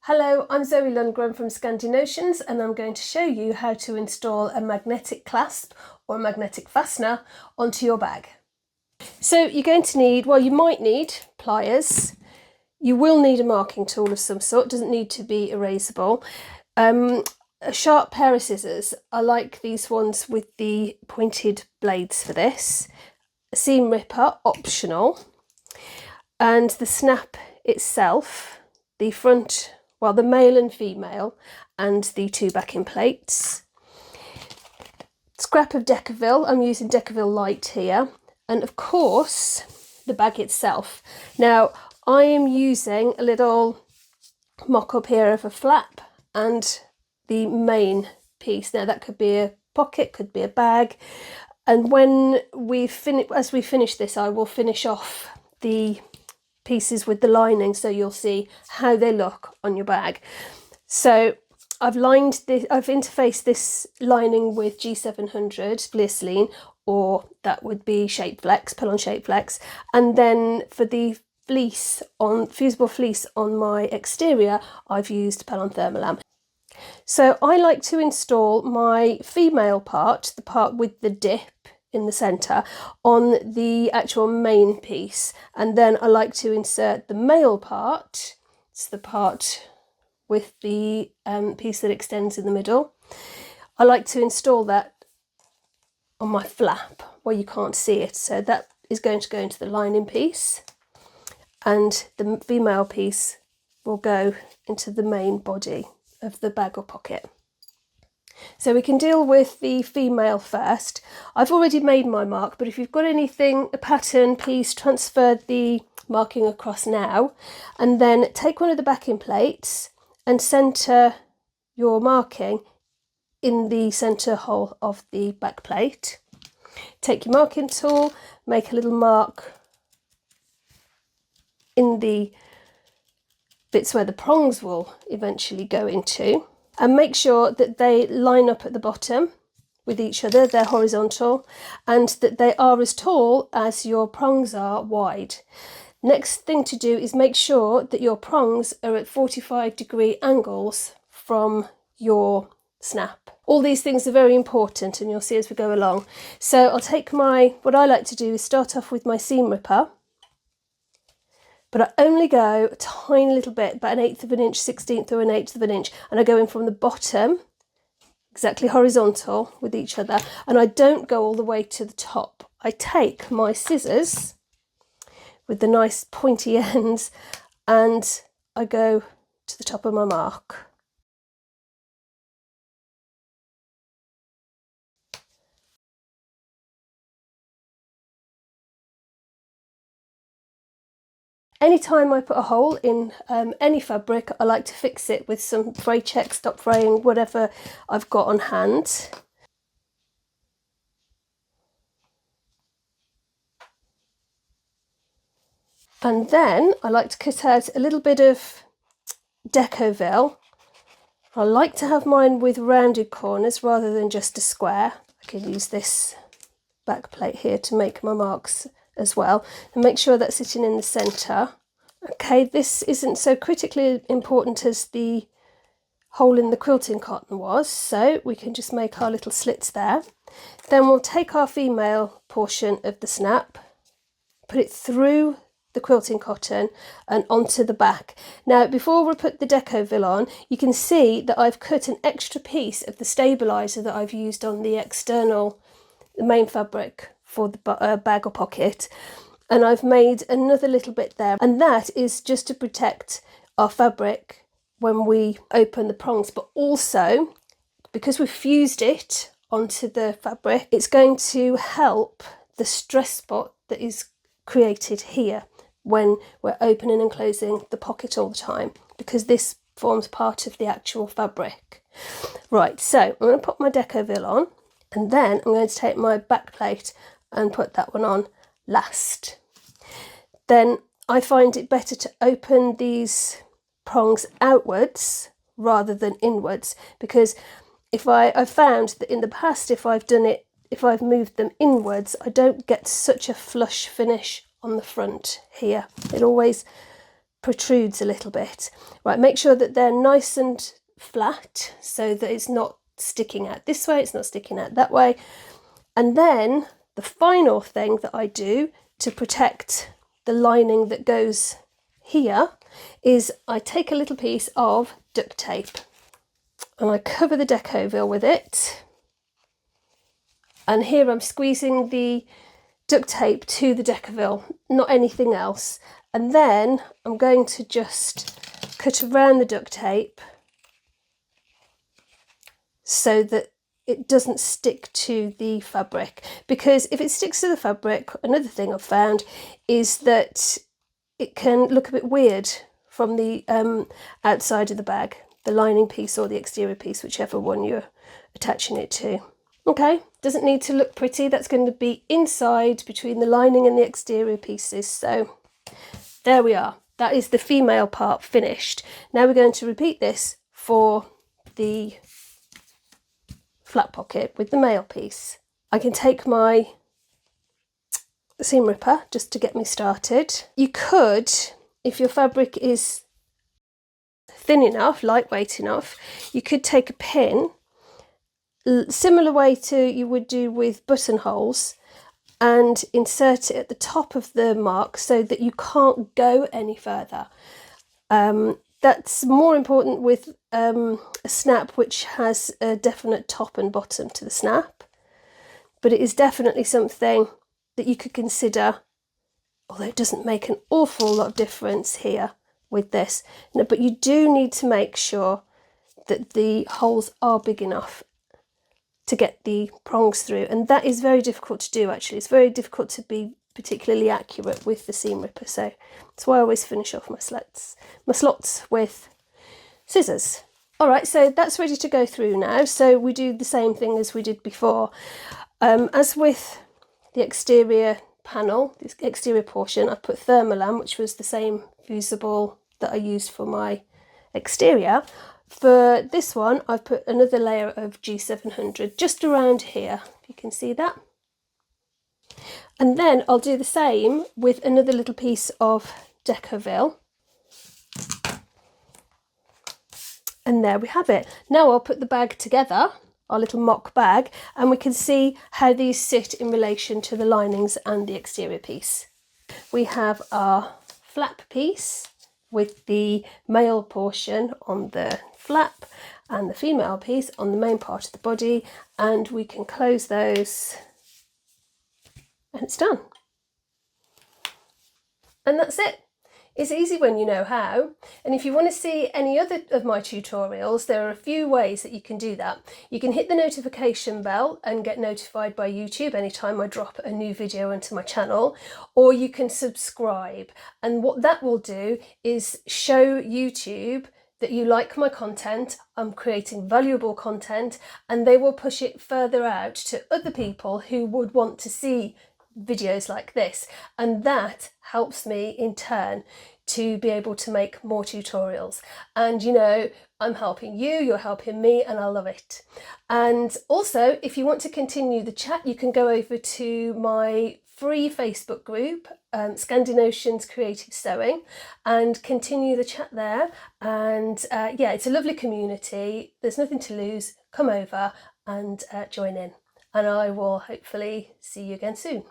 Hello, I'm Zoe Lundgren from Scandinotions and I'm going to show you how to install a magnetic clasp or a magnetic fastener onto your bag. So you're going to need, well, you might need pliers. You will need a marking tool of some sort, doesn't need to be erasable. A sharp pair of scissors. I like these ones with the pointed blades for this. A seam ripper, optional. And the snap itself, the front, well, the male and female, and the two backing plates. Scrap of Decaville, I'm using Decaville Light here, and of course the bag itself. Now I am using a little mock-up here of a flap and the main piece. Now that could be a pocket, could be a bag, and when as we finish this, I will finish off the pieces with the lining so you'll see how they look on your bag. So I've interfaced this lining with G700 Glycerine, or that would be Shape Flex, pull-on Shape Flex, and then for the fleece fusible fleece on my exterior I've used pull-on Thermolam. So I like to install my female part, the part with the dip in the centre, on the actual main piece, and then I like to insert the male part, it's the part with the piece that extends in the middle. I like to install that on my flap where you can't see it, so that is going to go into the lining piece and the female piece will go into the main body of the bag or pocket. So we can deal with the female first. I've already made my mark, but if you've got anything, a pattern, please transfer the marking across now, and then take one of the backing plates and centre your marking in the centre hole of the back plate. Take your marking tool, make a little mark in the bits where the prongs will eventually go into, and make sure that they line up at the bottom with each other, they're horizontal, and that they are as tall as your prongs are wide. Next thing to do is make sure that your prongs are at 45-degree angles from your snap. All these things are very important and you'll see as we go along. So I'll take what I like to do is start off with my seam ripper, but I only go a tiny little bit, about 1/8 of an inch, 1/16 or 1/8 of an inch, and I go in from the bottom, exactly horizontal with each other, and I don't go all the way to the top. I take my scissors with the nice pointy ends and I go to the top of my mark. Anytime I put a hole in any fabric, I like to fix it with some fray check, stop fraying, whatever I've got on hand. And then I like to cut out a little bit of Decaville. I like to have mine with rounded corners rather than just a square. I could use this back plate here to make my marks as well, and make sure that's sitting in the centre. Okay, this isn't so critically important as the hole in the quilting cotton was, so we can just make our little slits there. Then we'll take our female portion of the snap, put it through the quilting cotton and onto the back. Now before we put the Decaville on, you can see that I've cut an extra piece of the stabiliser that I've used on the external, the main fabric for the bag or pocket, and I've made another little bit there, and that is just to protect our fabric when we open the prongs, but also because we've fused it onto the fabric, it's going to help the stress spot that is created here when we're opening and closing the pocket all the time, because this forms part of the actual fabric. Right, so I'm going to put my Decaville on, and then I'm going to take my back plate and put that one on last. Then I find it better to open these prongs outwards rather than inwards, because I've found that in the past, if I've moved them inwards, I don't get such a flush finish on the front here. It always protrudes a little bit. Right, make sure that they're nice and flat so that it's not sticking out this way, it's not sticking out that way. And then the final thing that I do to protect the lining that goes here is I take a little piece of duct tape and I cover the Decovil with it. And here I'm squeezing the duct tape to the Decovil, not anything else. And then I'm going to just cut around the duct tape so that it doesn't stick to the fabric. Because if it sticks to the fabric, another thing I've found is that it can look a bit weird from the outside of the bag, the lining piece or the exterior piece, whichever one you're attaching it to. Okay, doesn't need to look pretty. That's going to be inside between the lining and the exterior pieces. So there we are. That is the female part finished. Now we're going to repeat this for the flat pocket with the male piece. I can take my seam ripper just to get me started. You could, if your fabric is thin enough, lightweight enough, you could take a pin, similar way to you would do with buttonholes, and insert it at the top of the mark so that you can't go any further. That's more important with a snap which has a definite top and bottom to the snap, but it is definitely something that you could consider, although it doesn't make an awful lot of difference here with this. No, but you do need to make sure that the holes are big enough to get the prongs through, and that is very difficult to do actually. It's very difficult to be particularly accurate with the seam ripper, so that's why I always finish off my slots with scissors. Alright, so that's ready to go through now, so we do the same thing as we did before. As with the exterior panel, the exterior portion, I put Thermolam, which was the same fusible that I used for my exterior. For this one, I've put another layer of G700 just around here, if you can see that. And then I'll do the same with another little piece of Decovil. And there we have it. Now I'll put the bag together, our little mock bag, and we can see how these sit in relation to the linings and the exterior piece. We have our flap piece with the male portion on the flap and the female piece on the main part of the body, and we can close those and it's done. And that's it. It's easy when you know how, and if you want to see any other of my tutorials, there are a few ways that you can do that. You can hit the notification bell and get notified by YouTube anytime I drop a new video onto my channel, or you can subscribe, and what that will do is show YouTube that you like my content, I'm creating valuable content, and they will push it further out to other people who would want to see videos like this, and that helps me in turn to be able to make more tutorials. And you know, I'm helping you, you're helping me, and I love it. And also, if you want to continue the chat, you can go over to my free Facebook group, Scandinotions Creative Sewing, and continue the chat there. And yeah, it's a lovely community, there's nothing to lose. Come over and join in, and I will hopefully see you again soon.